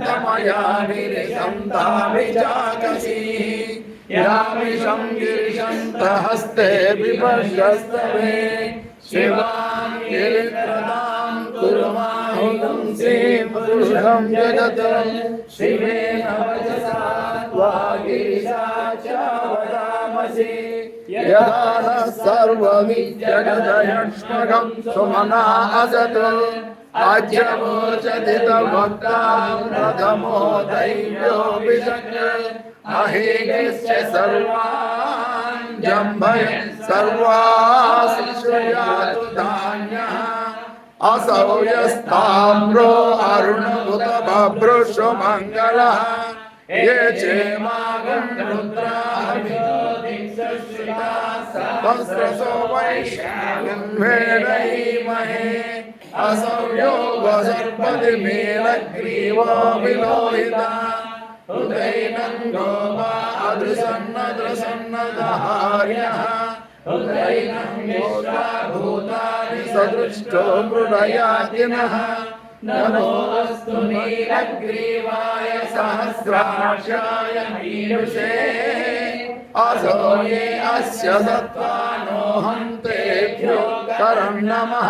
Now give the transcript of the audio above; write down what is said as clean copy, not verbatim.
तमयानिरिसन्ताभिजाकसी यामिषं गिरिशन्तहस्ते बिभर्गस्तवे शिवां गिरित्रदां कुर्माहुतं श्रीपुरुषं जगत् शिवेन वचसा त्वा गिरिशा च वदामसि यदा नः सर्वमिज्जगदयक्ष्मकं सुमना असत् आज्यवोचति तद्भक्तां प्रथमो दैव्यो विशक्य अहेगस्य सर्वान् जम्भयन् सर्वाश्रयातु धान्यः असौ यस्ताम्रो अरुणभुत बभ्रुषु मङ्गलः ये चेमागं रुद्राभिषो वैश्यागं वेदयीमहे असौ योगसर्पति मेलग्रीवो विलोहिता उदैनं गोपा अदृसन्नदृसन्नदहार्यः उदैनं विश्वभूतानि सदृष्टो मृडयातिनः नमोऽस्तु नीलग्रीवाय सहस्राक्षाय मीनुषे असो ये अस्य सत्त्वानो हन्तेभ्यो करं नमः।